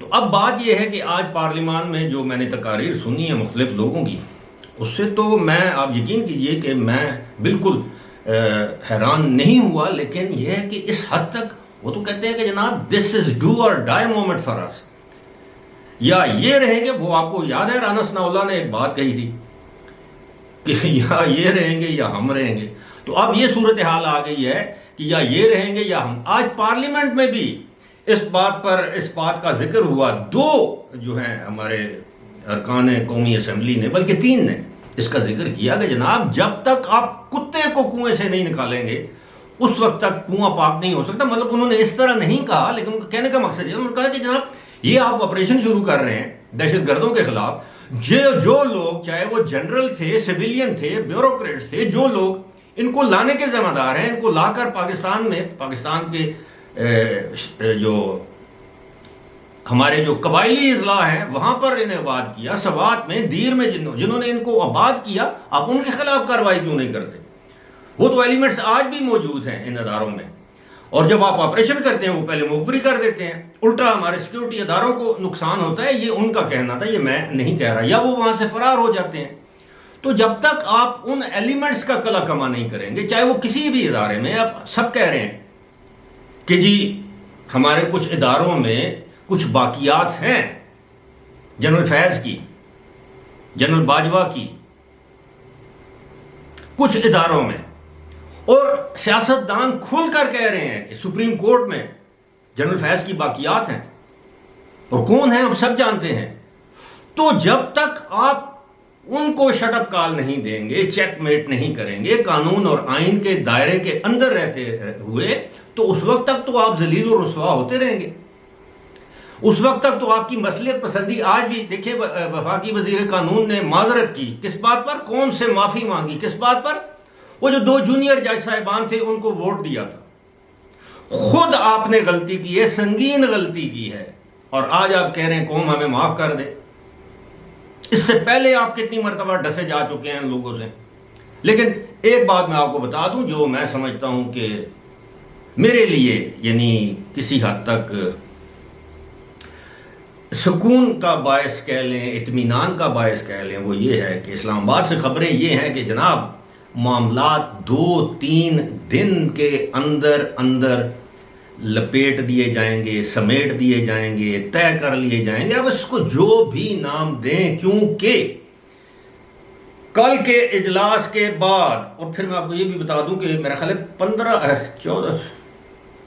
تو اب بات یہ ہے کہ آج پارلیمان میں جو میں نے تقاریر سنی ہے مختلف لوگوں کی، اس سے تو میں، آپ یقین کیجئے کہ میں بالکل حیران نہیں ہوا، لیکن یہ ہے کہ اس حد تک وہ تو کہتے ہیں کہ جناب دس از ڈو اور ڈائی مومنٹ فار اس، یا یہ رہیں گے، وہ آپ کو یاد ہے رانا ثناء اللہ نے ایک بات کہی تھی کہ یا یہ رہیں گے یا ہم رہیں گے. تو اب یہ صورتحال آ گئی ہے کہ یا یہ رہیں گے یا ہم. آج پارلیمنٹ میں بھی اس بات کا ذکر ہوا، دو جو ہیں ہمارے ارکان قومی اسمبلی نے، بلکہ 3 نے اس کا ذکر کیا کہ جناب جب تک آپ کتے کو کنویں سے نہیں نکالیں گے اس وقت تک کنواں پاک نہیں ہو سکتا. مطلب انہوں نے اس طرح نہیں کہا، لیکن ان کا کہنے کا مقصد یہ، انہوں نے کہا کہ جناب یہ آپ آپریشن شروع کر رہے ہیں دہشت گردوں کے خلاف، جو لوگ چاہے وہ جنرل تھے، سویلین تھے، بیوروکریٹس تھے، جو لوگ ان کو لانے کے ذمہ دار ہیں، ان کو لا کر پاکستان کے جو ہمارے جو قبائلی اضلاع ہیں وہاں پر انہیں آباد کیا، سوات میں، دیر میں، جنہوں نے ان کو آباد کیا، آپ ان کے خلاف کارروائی کیوں نہیں کرتے؟ وہ تو ایلیمنٹس آج بھی موجود ہیں ان اداروں میں، اور جب آپ آپریشن کرتے ہیں وہ پہلے مخبری کر دیتے ہیں، الٹا ہمارے سیکیورٹی اداروں کو نقصان ہوتا ہے. یہ ان کا کہنا تھا، یہ میں نہیں کہہ رہا، یا وہ وہاں سے فرار ہو جاتے ہیں. تو جب تک آپ ان ایلیمنٹس کا کلا کما نہیں کریں گے، چاہے وہ کسی بھی ادارے میں، آپ سب کہہ رہے ہیں کہ جی ہمارے کچھ اداروں میں کچھ باقیات ہیں، جنرل فیض کی، جنرل باجوہ کی، کچھ اداروں میں، اور سیاستدان کھل کر کہہ رہے ہیں کہ سپریم کورٹ میں جنرل فیض کی باقیات ہیں، اور کون ہیں ہم سب جانتے ہیں. تو جب تک آپ ان کو شٹ اپ کال نہیں دیں گے، چیک میٹ نہیں کریں گے قانون اور آئین کے دائرے کے اندر رہتے ہوئے، تو اس وقت تک تو آپ ذلیل و رسوا ہوتے رہیں گے. اس وقت تک تو آپ کی مصلحت پسندی، آج بھی دیکھیں وفاقی وزیر قانون نے معذرت کی، کس بات پر؟ قوم سے معافی مانگی، کس بات پر؟ وہ جو 2 جونیئر جج صاحبان تھے ان کو ووٹ دیا تھا. خود آپ نے غلطی کی ہے، سنگین غلطی کی ہے، اور آج آپ کہہ رہے ہیں قوم ہمیں معاف کر دے. اس سے پہلے آپ کتنی مرتبہ ڈسے جا چکے ہیں ان لوگوں سے. لیکن ایک بات میں آپ کو بتا دوں جو میں سمجھتا ہوں کہ میرے لیے یعنی کسی حد تک سکون کا باعث کہہ لیں، اطمینان کا باعث کہہ لیں، وہ یہ ہے کہ اسلام آباد سے خبریں یہ ہیں کہ جناب معاملات 2-3 دن کے اندر لپیٹ دیے جائیں گے، سمیٹ دیے جائیں گے، طے کر لیے جائیں گے. اب اس کو جو بھی نام دیں، کیونکہ کل کے اجلاس کے بعد، اور پھر میں آپ کو یہ بھی بتا دوں کہ میرا خیال ہے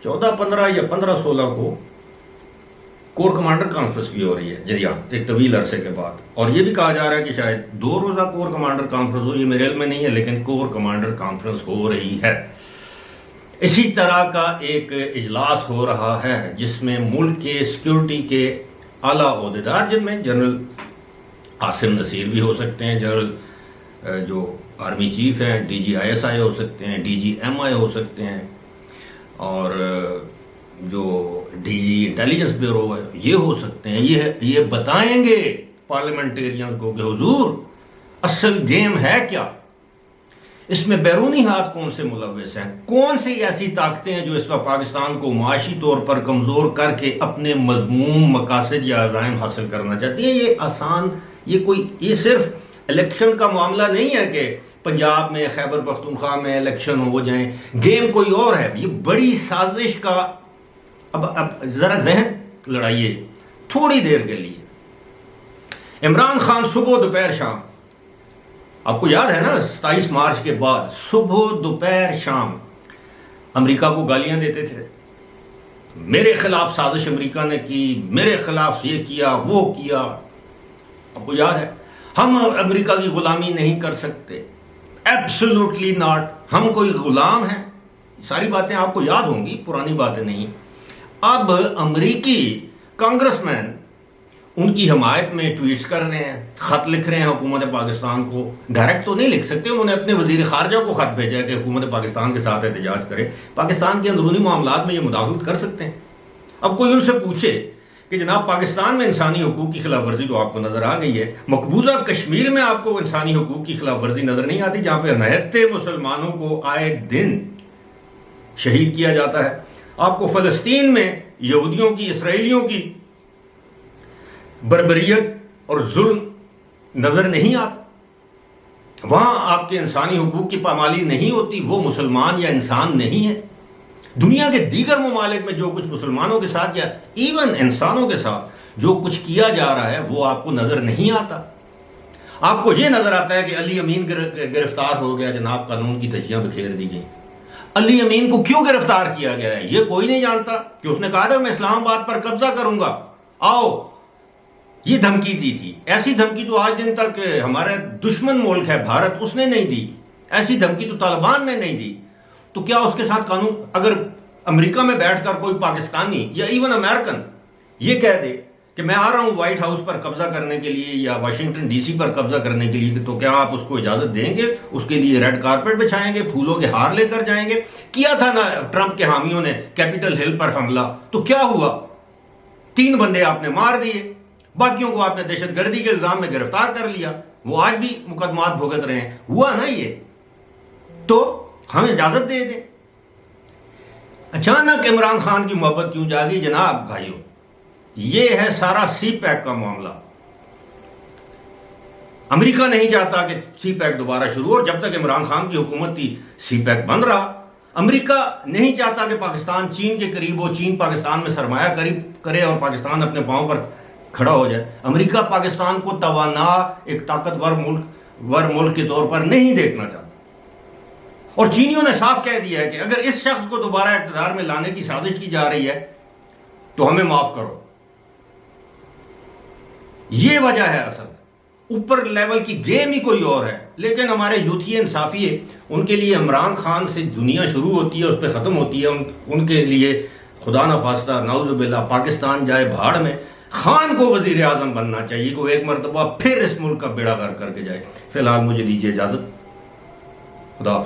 14-15 یا 15-16 کو کور کمانڈر کانفرنس بھی ہو رہی ہے جریان، ایک طویل عرصے کے بعد. اور یہ بھی کہا جا رہا ہے کہ شاید 2 روزہ کور کمانڈر کانفرنس ہو، یہ میرے علم میں نہیں ہے، لیکن کور کمانڈر کانفرنس ہو رہی ہے. اسی طرح کا ایک اجلاس ہو رہا ہے جس میں ملک کے سیکیورٹی کے اعلیٰ عہدیدار، جن میں جنرل عاصم نصیر بھی ہو سکتے ہیں، جنرل جو آرمی چیف ہیں، ڈی جی ISI ہو سکتے ہیں، ڈی جی MI ہو سکتے ہیں، اور جو ڈی جی انٹیلیجنس بیورو ہے یہ ہو سکتے ہیں. یہ بتائیں گے پارلیمنٹیرینز کو کہ حضور اصل گیم ہے کیا، اس میں بیرونی ہاتھ کون سے ملوث ہیں، کون سی ایسی طاقتیں ہیں جو اس وقت پاکستان کو معاشی طور پر کمزور کر کے اپنے مذموم مقاصد یا عزائم حاصل کرنا چاہتی ہیں. یہ آسان، یہ صرف الیکشن کا معاملہ نہیں ہے کہ پنجاب میں، خیبر پختونخوا میں الیکشن ہو جائیں. گیم کوئی اور ہے، یہ بڑی سازش کا. اب ذرا ذہن لڑائیے تھوڑی دیر کے لیے. عمران خان صبح دوپہر شام، آپ کو یاد ہے نا 27 مارچ کے بعد صبح دوپہر شام امریکہ کو گالیاں دیتے تھے، میرے خلاف سازش امریکہ نے کی، میرے خلاف یہ کیا وہ کیا. آپ کو یاد ہے ہم امریکہ کی غلامی نہیں کر سکتے، ایبسولوٹلی ناٹ، ہم کوئی غلام ہیں. ساری باتیں آپ کو یاد ہوں گی، پرانی باتیں نہیں. اب امریکی کانگریس مین ان کی حمایت میں ٹویٹس کر رہے ہیں، خط لکھ رہے ہیں حکومت پاکستان کو. ڈائریکٹ تو نہیں لکھ سکتے، انہوں نے اپنے وزیر خارجہ کو خط بھیجا کہ حکومت پاکستان کے ساتھ احتجاج کرے. پاکستان کے اندرونی معاملات میں یہ مداخلت کر سکتے ہیں. اب کوئی ان سے پوچھے کہ جناب پاکستان میں انسانی حقوق کی خلاف ورزی تو آپ کو نظر آ گئی ہے، مقبوضہ کشمیر میں آپ کو انسانی حقوق کی خلاف ورزی نظر نہیں آتی، جہاں پہ نہایت مسلمانوں کو آئے دن شہید کیا جاتا ہے. آپ کو فلسطین میں یہودیوں کی، اسرائیلیوں کی بربریت اور ظلم نظر نہیں آتا، وہاں آپ کے انسانی حقوق کی پامالی نہیں ہوتی، وہ مسلمان یا انسان نہیں ہے۔ دنیا کے دیگر ممالک میں جو کچھ مسلمانوں کے ساتھ یا ایون انسانوں کے ساتھ جو کچھ کیا جا رہا ہے وہ آپ کو نظر نہیں آتا۔ آپ کو یہ نظر آتا ہے کہ علی امین گرفتار ہو گیا، جناب قانون کی دھجیاں بکھیر دی گئی۔ علی امین کو کیوں گرفتار کیا گیا ہے یہ کوئی نہیں جانتا، کہ اس نے کہا تھا میں اسلام آباد پر قبضہ کروں گا، آؤ، یہ دھمکی دی تھی۔ ایسی دھمکی تو آج دن تک ہمارا دشمن ملک ہے بھارت، اس نے نہیں دی، ایسی دھمکی تو طالبان نے نہیں دی۔ تو کیا اس کے ساتھ قانون، اگر امریکہ میں بیٹھ کر کوئی پاکستانی یا ایون امریکن یہ کہہ دے کہ میں آ رہا ہوں وائٹ ہاؤس پر قبضہ کرنے کے لیے یا واشنگٹن ڈی سی پر قبضہ کرنے کے لیے، تو کیا آپ اس کو اجازت دیں گے؟ اس کے لیے ریڈ کارپٹ بچھائیں گے، پھولوں کے ہار لے کر جائیں گے؟ کیا تھا نا ٹرمپ کے حامیوں نے کیپٹل ہل پر حملہ، تو کیا ہوا؟ 3 بندے آپ نے مار دیے، باقیوں کو آپ نے دہشت گردی کے الزام میں گرفتار کر لیا، وہ آج بھی مقدمات بھگت رہے ہیں۔ ہوا نا یہ؟ تو ہمیں اجازت دے دیں۔ اچانک عمران خان کی محبت کیوں جاگی؟ جناب بھائیوں، یہ ہے سارا سی پیک کا معاملہ۔ امریکہ نہیں چاہتا کہ سی پیک دوبارہ شروع، اور جب تک عمران خان کی حکومت تھی سی پیک بند رہا۔ امریکہ نہیں چاہتا کہ پاکستان چین کے قریب ہو، چین پاکستان میں سرمایہ کاری کرے اور پاکستان اپنے پاؤں پر کھڑا ہو جائے۔ امریکہ پاکستان کو توانا ایک طاقتور ملک کے طور پر نہیں دیکھنا چاہتا، اور چینیوں نے صاف کہہ دیا ہے کہ اگر اس شخص کو دوبارہ اقتدار میں لانے کی سازش کی جا رہی ہے تو ہمیں معاف کرو۔ یہ وجہ ہے اصل، اوپر لیول کی گیم ہی کوئی اور ہے۔ لیکن ہمارے یوتھی انصافی ہے، ان کے لیے عمران خان سے دنیا شروع ہوتی ہے، اس پہ ختم ہوتی ہے۔ ان کے لیے خدا نخواستہ نعوذ باللہ پاکستان جائے بھاڑ میں، خان کو وزیر اعظم بننا چاہیے، کہ وہ ایک مرتبہ پھر اس ملک کا بیڑا غرق کر کے جائے۔ فی الحال مجھے دیجیے اجازت، خدا حافظ۔